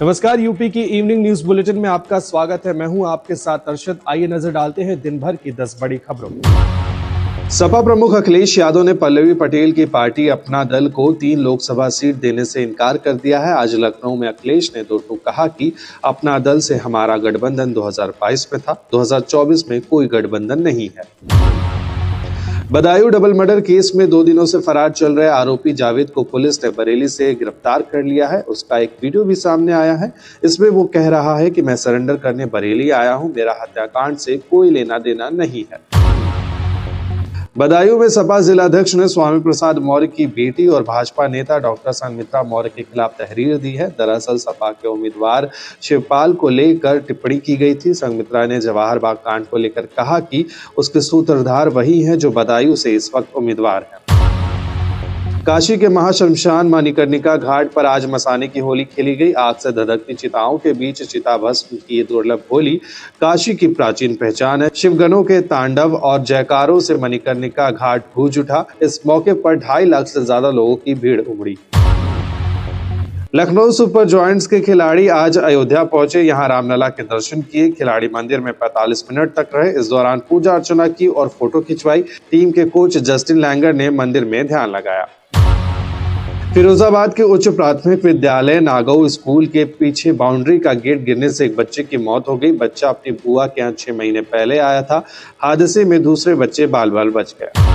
नमस्कार, यूपी की evening news bulletin में आपका स्वागत है। मैं हूं आपके साथ अरशद। आइए नजर डालते हैं दिन भर की 10 बड़ी खबरों। सपा प्रमुख अखिलेश यादव ने पल्लवी पटेल की पार्टी अपना दल को 3 लोकसभा सीट देने से इनकार कर दिया है। आज लखनऊ में अखिलेश ने दो टूक कहा कि अपना दल से हमारा गठबंधन 2022 में था, 2024 में कोई गठबंधन नहीं है। बदायूं डबल मर्डर केस में 2 दिनों से फरार चल रहे आरोपी जावेद को पुलिस ने बरेली से गिरफ्तार कर लिया है। उसका एक वीडियो भी सामने आया है। इसमें वो कह रहा है कि मैं सरेंडर करने बरेली आया हूं, मेरा हत्याकांड से कोई लेना देना नहीं है। बदायूं में सपा जिलाध्यक्ष ने स्वामी प्रसाद मौर्य की बेटी और भाजपा नेता डॉक्टर संघमित्रा मौर्य के खिलाफ तहरीर दी है। दरअसल सपा के उम्मीदवार शिवपाल को लेकर टिप्पणी की गई थी। संघमित्रा ने जवाहर बाग कांड को लेकर कहा कि उसके सूत्रधार वही हैं जो बदायूं से इस वक्त उम्मीदवार हैं। काशी के महाशमशान मणिकर्णिका घाट पर आज मसाने की होली खेली गई। आग से धधकती चिताओं के बीच चिता भस्म की दुर्लभ होली काशी की प्राचीन पहचान है। शिवगणों के तांडव और जयकारों से मणिकर्णिका घाट गूंज उठा। इस मौके पर 2.5 लाख से ज्यादा लोगों की भीड़ उमड़ी। लखनऊ सुपर जॉयंट्स के खिलाड़ी आज अयोध्या पहुंचे। यहां रामलला के दर्शन किए। खिलाड़ी मंदिर में 45 मिनट तक रहे। इस दौरान पूजा अर्चना की और फोटो खिंचवाई। टीम के कोच जस्टिन लैंगर ने मंदिर में ध्यान लगाया। फिरोजाबाद के उच्च प्राथमिक विद्यालय नागऊ स्कूल के पीछे बाउंड्री का गेट गिरने से एक बच्चे की मौत हो गई। बच्चा अपनी बुआ के यहाँ 6 महीने पहले आया था। हादसे में दूसरे बच्चे बाल बाल बच गए।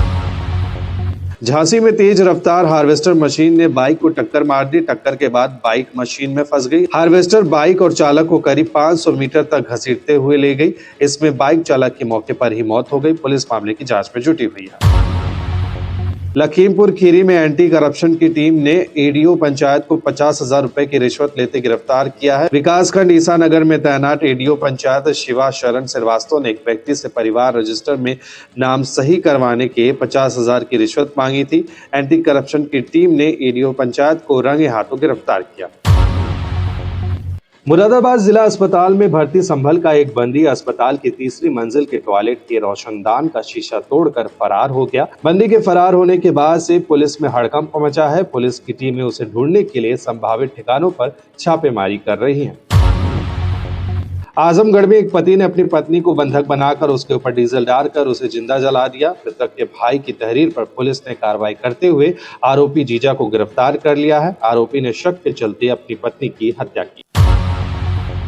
झांसी में तेज रफ्तार हार्वेस्टर मशीन ने बाइक को टक्कर मार दी। टक्कर के बाद बाइक मशीन में फंस गई। हार्वेस्टर बाइक और चालक को करीब 500 मीटर तक घसीटते हुए ले गई। इसमें बाइक चालक की मौके पर ही मौत हो गई। पुलिस मामले की जांच में जुटी हुई है। लखीमपुर खीरी में एंटी करप्शन की टीम ने एडीओ पंचायत को 50,000 रुपए की रिश्वत लेते गिरफ्तार किया है। विकासखंड ईसा नगर में तैनात एडीओ पंचायत शिवा शरण श्रीवास्तव ने एक व्यक्ति से परिवार रजिस्टर में नाम सही करवाने के 50,000 की रिश्वत मांगी थी। एंटी करप्शन की टीम ने एडीओ पंचायत को रंगे हाथों गिरफ्तार किया। मुरादाबाद जिला अस्पताल में भर्ती संभल का एक बंदी अस्पताल की 3री मंजिल के टॉयलेट के रोशनदान का शीशा तोड़कर फरार हो गया। बंदी के फरार होने के बाद से पुलिस में हड़कंप मचा है। पुलिस की टीमें उसे ढूंढने के लिए संभावित ठिकानों पर छापेमारी कर रही हैं। आजमगढ़ में एक पति ने अपनी पत्नी को बंधक बनाकर उसके ऊपर डीजल डालकर उसे जिंदा जला दिया। मृतक के भाई की तहरीर पर पुलिस ने कार्रवाई करते हुए आरोपी जीजा को गिरफ्तार कर लिया है। आरोपी ने शक के चलते अपनी पत्नी की हत्या की।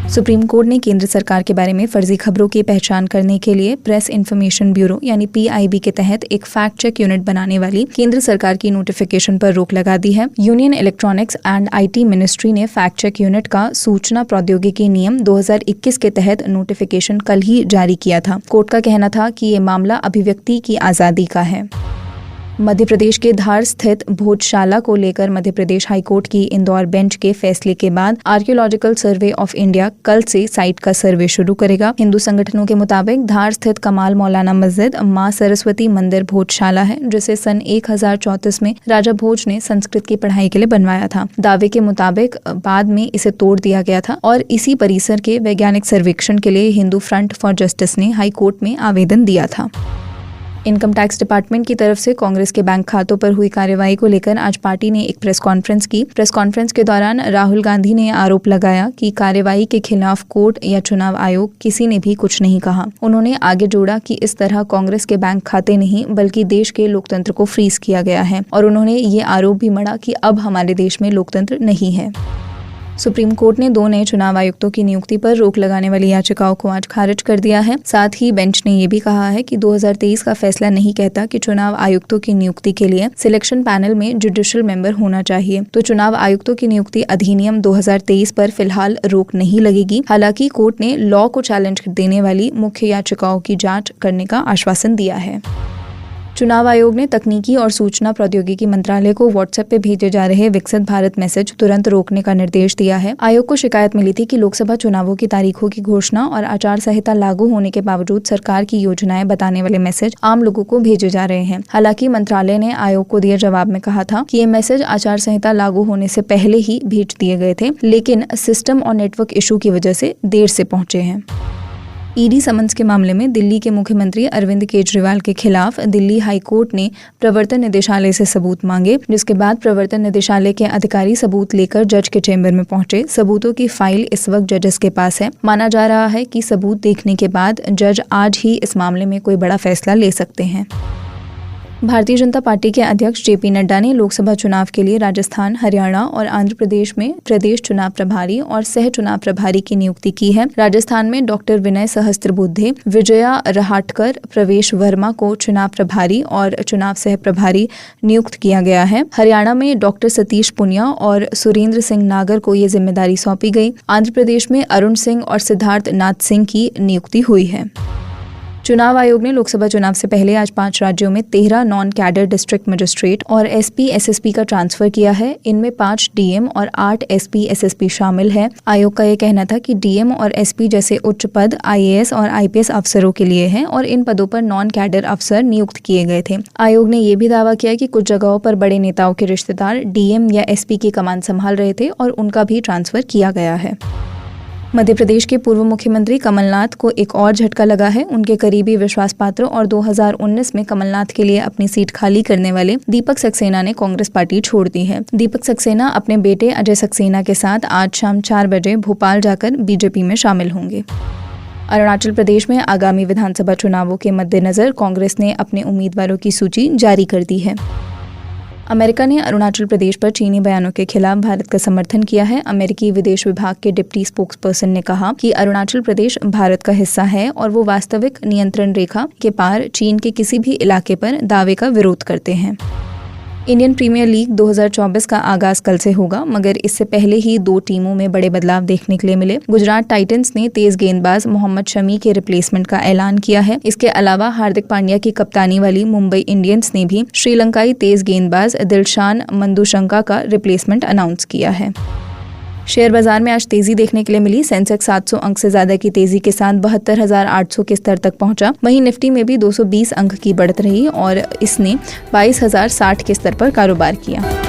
सुप्रीम कोर्ट ने केंद्र सरकार के बारे में फर्जी खबरों की पहचान करने के लिए प्रेस इन्फॉर्मेशन ब्यूरो यानी PIB के तहत एक फैक्ट चेक यूनिट बनाने वाली केंद्र सरकार की नोटिफिकेशन पर रोक लगा दी है। Union electronics and IT ministry ने फैक्ट चेक यूनिट का सूचना प्रौद्योगिकी नियम 2021 के तहत नोटिफिकेशन कल ही जारी किया था। कोर्ट का कहना था कि ये मामला अभिव्यक्ति की आजादी का है। मध्य प्रदेश के धार स्थित भोजशाला को लेकर मध्य प्रदेश हाईकोर्ट की इंदौर बेंच के फैसले के बाद आर्कियोलॉजिकल सर्वे ऑफ इंडिया कल से साइट का सर्वे शुरू करेगा। हिंदू संगठनों के मुताबिक धार स्थित कमाल मौलाना मस्जिद मां सरस्वती मंदिर भोजशाला है, जिसे सन 1034 में राजा भोज ने संस्कृत की पढ़ाई के लिए बनवाया था। दावे के मुताबिक बाद में इसे तोड़ दिया गया था और इसी परिसर के वैज्ञानिक सर्वेक्षण के लिए हिंदू फ्रंट फॉर जस्टिस ने हाईकोर्ट में आवेदन दिया था। इनकम टैक्स डिपार्टमेंट की तरफ से कांग्रेस के बैंक खातों पर हुई कार्रवाई को लेकर आज पार्टी ने एक प्रेस कॉन्फ्रेंस की। प्रेस कॉन्फ्रेंस के दौरान राहुल गांधी ने आरोप लगाया कि कार्रवाई के खिलाफ कोर्ट या चुनाव आयोग किसी ने भी कुछ नहीं कहा। उन्होंने आगे जोड़ा कि इस तरह कांग्रेस के बैंक खाते नहीं बल्कि देश के लोकतंत्र को फ्रीज किया गया है और उन्होंने ये आरोप भी मढ़ा कि अब हमारे देश में लोकतंत्र नहीं है। सुप्रीम कोर्ट ने 2 नए चुनाव आयुक्तों की नियुक्ति पर रोक लगाने वाली याचिकाओं को आज खारिज कर दिया है। साथ ही बेंच ने ये भी कहा है कि 2023 का फैसला नहीं कहता कि चुनाव आयुक्तों की नियुक्ति के लिए सिलेक्शन पैनल में जुडिशियल मेंबर होना चाहिए। तो चुनाव आयुक्तों की नियुक्ति अधिनियम 2023 पर फिलहाल रोक नहीं लगेगी। हालांकि कोर्ट ने लॉ को चैलेंज देने वाली मुख्य याचिकाओं की जाँच करने का आश्वासन दिया है। चुनाव आयोग ने तकनीकी और सूचना प्रौद्योगिकी मंत्रालय को व्हाट्सएप पे भेजे जा रहे विकसित भारत मैसेज तुरंत रोकने का निर्देश दिया है। आयोग को शिकायत मिली थी कि लोकसभा चुनावों की तारीखों की घोषणा और आचार संहिता लागू होने के बावजूद सरकार की योजनाएं बताने वाले मैसेज आम लोगों को भेजे जा रहे हैं। हालांकि मंत्रालय ने आयोग को दिए जवाब में कहा था कि ये मैसेज आचार संहिता लागू होने से पहले ही भेज दिए गए थे, लेकिन सिस्टम और नेटवर्क इशू की वजह से देर से पहुंचे हैं। ईडी समन्स के मामले में दिल्ली के मुख्यमंत्री अरविंद केजरीवाल के खिलाफ दिल्ली हाई कोर्ट ने प्रवर्तन निदेशालय से सबूत मांगे, जिसके बाद प्रवर्तन निदेशालय के अधिकारी सबूत लेकर जज के चेंबर में पहुंचे। सबूतों की फाइल इस वक्त जजेस के पास है। माना जा रहा है कि सबूत देखने के बाद जज आज ही इस मामले में कोई बड़ा फैसला ले सकते हैं। भारतीय जनता पार्टी के अध्यक्ष जेपी नड्डा ने लोकसभा चुनाव के लिए राजस्थान, हरियाणा और आंध्र प्रदेश में प्रदेश चुनाव प्रभारी और सह चुनाव प्रभारी की नियुक्ति की है। राजस्थान में डॉक्टर विनय सहस्त्रबुद्धे, विजया रहाटकर, प्रवेश वर्मा को चुनाव प्रभारी और चुनाव सह प्रभारी नियुक्त किया गया है। हरियाणा में डॉक्टर सतीश पुनिया और सुरेंद्र सिंह नागर को ये जिम्मेदारी सौंपी गई। आंध्र प्रदेश में अरुण सिंह और सिद्धार्थ नाथ सिंह की नियुक्ति हुई है। चुनाव आयोग ने लोकसभा चुनाव से पहले आज 5 राज्यों में 13 नॉन कैडर डिस्ट्रिक्ट मजिस्ट्रेट और एसपी एसएसपी का ट्रांसफर किया है। इनमें 5 डीएम और 8 एसपी एसएसपी शामिल है। आयोग का यह कहना था कि डीएम और एसपी जैसे उच्च पद आईएएस और आईपीएस अफसरों के लिए हैं और इन पदों पर नॉन कैडर अफसर नियुक्त किए गए थे। आयोग ने यह भी दावा किया कि कुछ जगहों पर बड़े नेताओं के रिश्तेदार डीएम या एसपी की कमान संभाल रहे थे और उनका भी ट्रांसफर किया गया है। मध्य प्रदेश के पूर्व मुख्यमंत्री कमलनाथ को एक और झटका लगा है। उनके करीबी विश्वास पात्र और 2019 में कमलनाथ के लिए अपनी सीट खाली करने वाले दीपक सक्सेना ने कांग्रेस पार्टी छोड़ दी है। दीपक सक्सेना अपने बेटे अजय सक्सेना के साथ आज शाम 4 बजे भोपाल जाकर बीजेपी में शामिल होंगे। अरुणाचल प्रदेश में आगामी विधानसभा चुनावों के मद्देनजर कांग्रेस ने अपने उम्मीदवारों की सूची जारी कर दी है। अमेरिका ने अरुणाचल प्रदेश पर चीनी बयानों के खिलाफ भारत का समर्थन किया है। अमेरिकी विदेश विभाग के डिप्टी स्पोक्सपर्सन ने कहा कि अरुणाचल प्रदेश भारत का हिस्सा है और वो वास्तविक नियंत्रण रेखा के पार चीन के किसी भी इलाके पर दावे का विरोध करते हैं। इंडियन प्रीमियर लीग 2024 का आगाज कल से होगा, मगर इससे पहले ही 2 टीमों में बड़े बदलाव देखने के लिए मिले। गुजरात टाइटंस ने तेज गेंदबाज मोहम्मद शमी के रिप्लेसमेंट का ऐलान किया है। इसके अलावा हार्दिक पांड्या की कप्तानी वाली मुंबई इंडियंस ने भी श्रीलंकाई तेज गेंदबाज दिलशान मंदुशंका का रिप्लेसमेंट अनाउंस किया है। शेयर बाजार में आज तेजी देखने के लिए मिली। सेंसेक्स 700 अंक से ज्यादा की तेजी के साथ 72,800 के स्तर तक पहुंचा। वहीं निफ्टी में भी 220 अंक की बढ़त रही और इसने 22,060 के स्तर पर कारोबार किया।